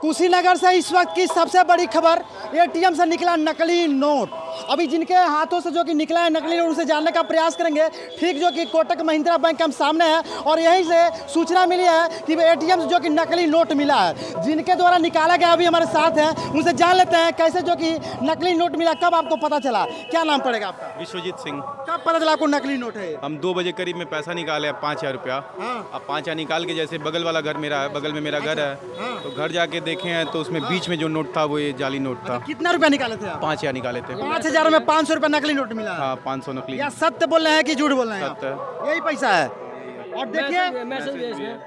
कुशीनगर से इस वक्त की सबसे बड़ी खबर, एटीएम से निकला नकली नोट। अभी जिनके हाथों से जो कि निकला है नकली नोट, उनसे जानने का प्रयास करेंगे। ठीक जो कि कोटक महिंद्रा बैंक के हम सामने है और यहीं से सूचना मिली है कि एटीएम से जो कि नकली नोट मिला है, जिनके द्वारा निकाला गया। अभी हमारे साथ हैं, उनसे जान लेते हैं कैसे जो कि नकली नोट मिला, कब आपको पता चला, क्या नाम पड़ेगा आपका? विश्वजीत सिंह। कब पता चला आपको नकली नोट है? हम 2 बजे करीब में पैसा निकाले 5,000 रुपया। अब 5,000 निकाल के जैसे बगल वाला घर मेरा है, बगल में मेरा घर है, तो घर जाके देखे हैं तो उसमें बीच में जो नोट था वो ये जाली नोट था। कितना रुपया निकाले थे आप? 5,000 निकाले थे। 5,000 में 500 रुपया नकली नोट मिला है। हाँ, 500 नकली। या सत्य बोल रहे हैं कि झूठ बोल रहे हैं आप? सत्य। यही पैसा है। और देखिए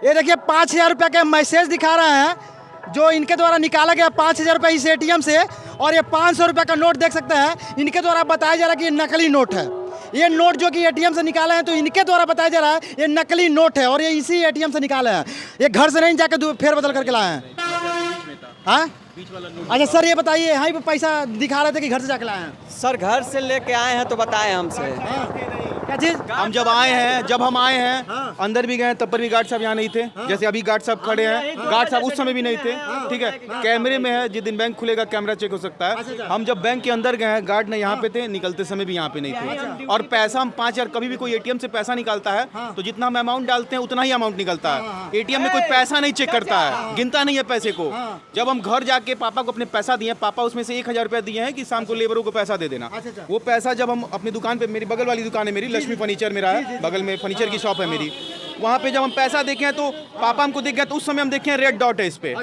ये देखिए 5,000 रुपया का मैसेज दिखा रहे हैं जो इनके द्वारा निकाला गया 5,000 रुपया इस एटीएम से। और ये 500 रुपया का नोट देख सकते हैं, इनके द्वारा बताया जा रहा है कि ये नकली नोट है। ये नोट जो कि एटीएम से निकाले हैं तो इनके द्वारा बताया जा रहा है ये नकली नोट है और ये इसी एटीएम से निकाले हैं। ये घर से नहीं जाके फेर बदल करके लाए हैं। हाँ, अच्छा सर ये बताइए, यहाँ पे पैसा दिखा रहे थे कि घर से जाके लाए हैं? सर घर से लेके आए हैं तो बताएं हमसे। क्या चीज? हम जब हम आए हैं अंदर भी गए तब पर भी गार्ड साहब यहाँ नहीं थे। जैसे अभी गार्ड साहब खड़े हैं, गार्ड साहब उस समय भी नहीं थे। ठीक है, कैमरे में है, जिस दिन बैंक खुलेगा कैमरा चेक हो सकता है। हम जब बैंक के अंदर गए हैं गार्ड ने यहाँ पे थे, निकलते समय भी यहाँ पे नहीं थे। और पैसा हम 5,000, कभी भी कोई एटीएम से पैसा निकालता है तो जितना हम अमाउंट डालते हैं उतना ही अमाउंट निकलता है। एटीएम में कोई पैसा नहीं चेक करता है, गिनता नहीं है पैसे को। जब हम घर जाके पापा को अपने पैसा दिए, पापा उसमें से 1,000 रुपया दिए हैं कि शाम को लेबरों को पैसा दे देना। वो पैसा जब हम अपनी दुकान पे, मेरी बगल वाली दुकान है मेरी, लक्ष्मी फर्नीचर मेरा है, बगल में फर्नीचर की शॉप है मेरी, वहाँ पे जब हम पैसा देखे हैं तो पापा हमको दिख गया तो उस समय हम देखे हैं रेड डॉट है इस पे।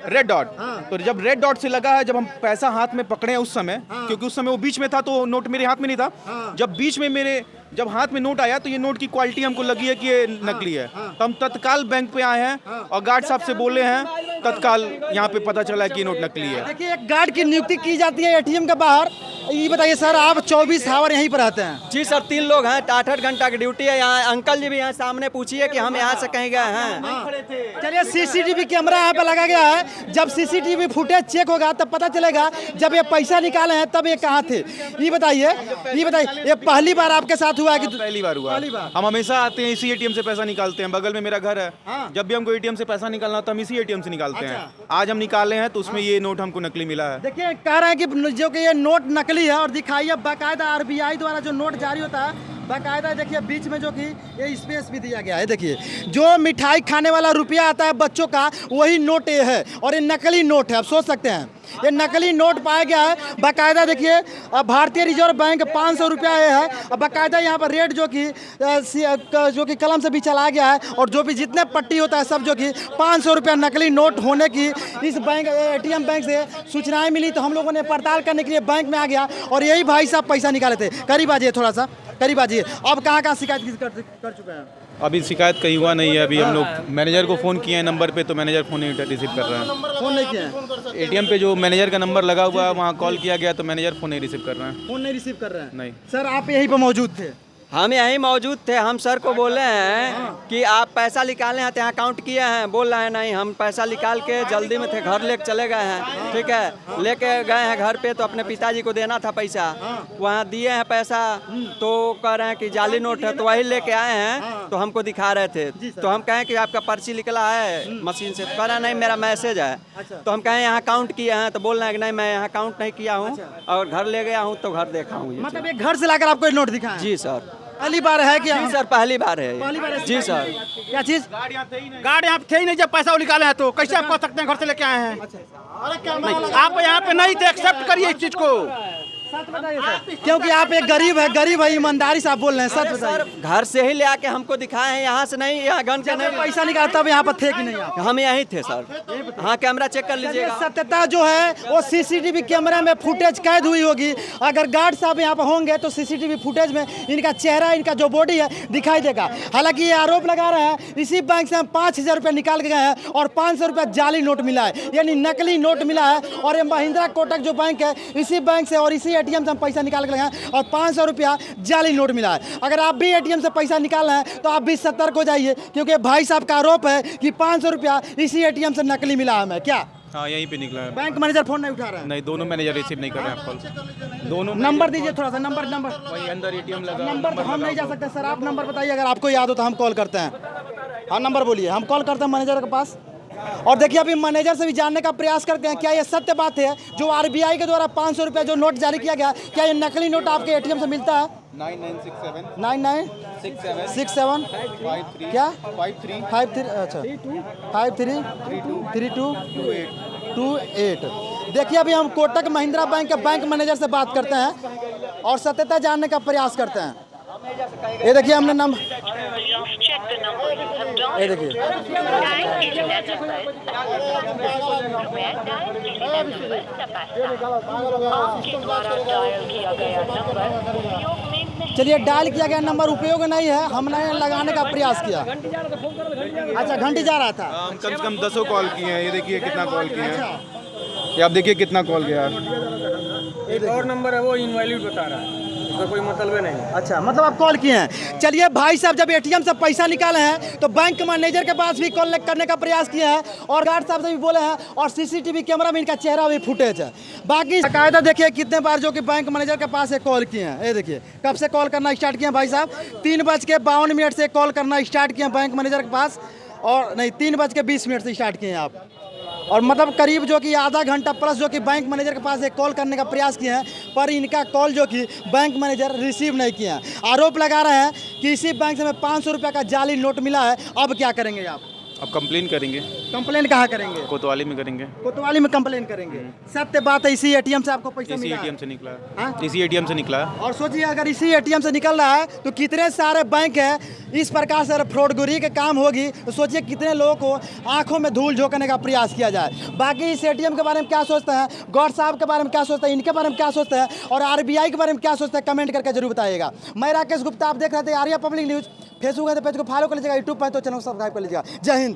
Red dot. तो जब रेड डॉट से लगा है, जब हम पैसा हाथ में पकड़े हैं उस समय, क्योंकि उस समय वो बीच में था तो नोट मेरे हाथ में नहीं था। जब बीच में जब हाथ में नोट आया तो ये नोट की क्वालिटी हमको लगी है कि ये नकली है। तो हम तत्काल बैंक पे आए हैं और गार्ड साहब से बोले हैं, तत्काल यहाँ पे पता चला है कि ये नोट नकली है। देखिए एक गार्ड की नियुक्ति की जाती है एटीएम के बाहर। ये बताइए सर, आप 24 आवर यहीं पर रहते हैं? जी सर, 3 लोग हैं, 8-8 घंटा की ड्यूटी है यहाँ। अंकल जी भी यहाँ सामने पूछिए कि हम यहाँ से कहीं गए हैं। चलिए सीसीटीवी कैमरा यहाँ पे लगा गया है, जब सीसीटीवी फुटेज चेक होगा तब पता चलेगा जब ये पैसा निकाले हैं तब ये कहाँ थे। ये बताइए ये पहली बार आपके साथ हुआ है कि? पहली बार हुआ। हम हमेशा आते हैं इसी एटीएम से पैसा निकालते हैं, बगल में मेरा घर है। जब भी हमको एटीएम से पैसा निकालना तो हम इसी एटीएम से निकालते हैं। आज हम निकाले हैं तो उसमें ये नोट हमको नकली मिला है। देखिए कह रहे हैं कि जो कि ये नोट नकली है और दिखाइए बाकायदा आरबीआई द्वारा जो नोट जारी होता है बाकायदा। देखिए बीच में जो कि ये स्पेस भी दिया गया है। देखिए जो मिठाई खाने वाला रुपया आता है बच्चों का, वही नोट ये है और ये नकली नोट है। आप सोच सकते हैं ये नकली नोट पाया गया है बाकायदा। देखिए भारतीय रिजर्व बैंक 500 रुपया ये है और बाकायदा यहाँ पर रेट जो कि कलम से भी चलाया गया है और जो भी जितने पट्टी होता है सब जो कि 500 रुपया नकली नोट होने की इस बैंक एटीएम बैंक से सूचनाएं मिली। तो हम लोगों ने पड़ताल करने के लिए बैंक में आ गया और यही भाई साहब पैसा निकाले थे। करीब आ जाइए, थोड़ा सा करीब आ जाइए। अब कहाँ शिकायत कर चुके हैं? अभी शिकायत कहीं हुआ नहीं है। अभी हम लोग मैनेजर को फ़ोन किए हैं नंबर पे, तो मैनेजर फ़ोन नहीं रिसीव कर रहे हैं। फोन नहीं किए? एटीएम पे जो मैनेजर का नंबर लगा हुआ है वहाँ कॉल किया गया तो मैनेजर फ़ोन नहीं रिसीव कर रहे हैं। फोन नहीं रिसीव कर रहे हैं? नहीं सर आप यहीं पर मौजूद थे? हम यहीं मौजूद थे। हम सर को बोले हैं कि आप पैसा निकाले हैं तो यहाँ काउंट किए हैं। बोल रहे हैं नहीं, हम पैसा निकाल के जल्दी में थे, घर लेके चले गए हैं। ठीक है, लेके गए हैं घर पे तो अपने पिताजी को देना था पैसा, वहाँ दिए हैं पैसा। तो कह रहे हैं कि जाली नोट है, तो वही लेके आए हैं तो हमको दिखा रहे थे। तो हम कहें कि आपका पर्ची निकला है मशीन से, कह रहा नहीं मेरा मैसेज है। तो हम कहें यहाँ काउंट किए हैं, तो बोल रहे हैं कि नहीं मैं यहाँ काउंट नहीं किया हूँ और घर ले गया हूँ तो घर देखा हूँ। मतलब ये घर से लाकर आपको नोट दिखाया? जी सर, पहली बार है क्या? जी सर, पहली बार है। पहली बार है? जी सर। क्या चीज? गार्ड यहाँ थे ही नहीं जब पैसा वो निकाले हैं, तो कैसे आप कह सकते हैं घर से लेके आए हैं? नहीं, आप यहाँ पे नहीं थे, एक्सेप्ट करिए इस चीज को। सच बताइए सर, क्योंकि आप एक गरीब है, ईमानदारी से आप बोल रहे हैं। सच बताइए। घर से ही ले आके हमको दिखाए हैं, यहाँ से नहीं, यहाँ गन के नहीं। पैसा निकाला तब यहाँ पर थे कि नहीं आप? हम यहीं थे सर। हाँ, कैमरा चेक कर लीजिएगा। सत्यता जो है वो सीसीटीवी कैमरा में फुटेज कैद हुई होगी। अगर गार्ड साहब यहाँ पर होंगे तो सीसीटीवी फुटेज में इनका चेहरा, इनका जो बॉडी है दिखाई देगा। हालांकि ये आरोप लगा रहे हैं इसी बैंक से हम 5,000 रुपया निकाल के गए हैं और 500 रुपया जाली नोट मिला है, यानी नकली नोट मिला है। और ये महिंद्रा कोटक जो बैंक है, इसी बैंक से और इसी एटीएम से हम पैसा निकाल के गए हैं और 500 रुपया जाली नोट मिला है। अगर आप भी एटीएम से पैसा निकाल रहे हैं तो आप भी सतर्क हो जाइए, क्योंकि भाई साहब का आरोप है कि 500 रुपया इसी एटीएम से नकली मिला है हमें। क्या हाँ, यहीं पे निकला है। बैंक मैनेजर फोन नहीं उठा रहे हैं? नहीं, दोनों मैनेजर रिसीव नहीं कर रहे हैं कॉल। दोनों नंबर दीजिए थोड़ा सा। नंबर वही अंदर एटीएम लगा। नंबर हम नहीं जा सकते सर, आप नंबर बताइए, अगर आपको याद हो तो हम कॉल करते हैं। हाँ नंबर बोलिए, हम कॉल करते हैं मैनेजर के पास। और देखिए अभी मैनेजर से भी जानने का प्रयास करते हैं क्या ये सत्य बात है जो आरबीआई के द्वारा 500 रुपये जो नोट जारी किया गया, क्या ये नकली नोट आपके एटीएम से मिलता है? 9967 क्या 53 अच्छा 533228। देखिए अभी हम कोटक महिंद्रा बैंक के बैंक मैनेजर से बात करते हैं और सत्यता जानने का प्रयास करते हैं। ये देखिए हमने नंबर, ये देखिए चलिए डायल किया गया नंबर उपयोग नहीं है, हमने लगाने का प्रयास किया। अच्छा घंटी जा रहा था। हम कम से कम 10 कॉल किए हैं, ये देखिए कितना कॉल किए हैं, ये आप देखिए कितना कॉल गया। एक और नंबर है वो इनवैलिड बता रहा है, उसका कोई मतलब नहीं। अच्छा मतलब आप कॉल किए हैं। चलिए भाई साहब जब एटीएम से पैसा निकाले हैं तो बैंक मैनेजर के पास भी कॉल करने का प्रयास किए हैं और गार्ड साहब से भी बोले हैं और सीसीटीवी कैमरा में इनका चेहरा भी फुटेज है। बाकी कायदा देखिए कितने बार जो कि बैंक मैनेजर के पास कॉल किए हैं। ये देखिए कब से कॉल करना स्टार्ट किए हैं भाई साहब, 3:52 से कॉल करना स्टार्ट किए हैं बैंक मैनेजर के पास, और नहीं 3:20 से स्टार्ट किए हैं आप, और मतलब करीब जो कि आधा घंटा प्लस जो कि बैंक मैनेजर के पास एक कॉल करने का प्रयास किए हैं, पर इनका कॉल जो कि बैंक मैनेजर रिसीव नहीं किए हैं। आरोप लगा रहे हैं कि इसी बैंक से हमें 500 रुपये का जाली नोट मिला है। अब क्या करेंगे आप? अब कंप्लेन करेंगे। कंप्लेन कहाँ करेंगे? कोतवाली में करेंगे। कोतवाली में कंप्लेन करेंगे। सत्य बात है इसी एटीएम से आपको पैसा इसी मिला है? एटीएम से निकला है, हाँ? इसी एटीएम से निकला है। और सोचिए अगर इसी एटीएम से निकल रहा है तो कितने सारे बैंक हैं इस प्रकार से फ्रॉडगिरी के काम होगी, तो सोचिए कितने लोगों को आंखों में धूल झोंकने का प्रयास किया जाए। बाकी इस एटीएम के बारे में क्या सोचते हैं, गौड साहब के बारे में क्या सोचते हैं, इनके बारे में क्या सोचते हैं और आरबीआई के बारे में क्या सोचते हैं, कमेंट करके जरूर बताइएगा। मैं राकेश गुप्ता, आप देख रहे थे आर्या पब्लिक न्यूज़। फेसबुक है तो पेज को फॉलो कर लीजिएगा, यूट्यूब पर तो चैनल को सब्सक्राइब कर लीजिएगा। जय हिंद।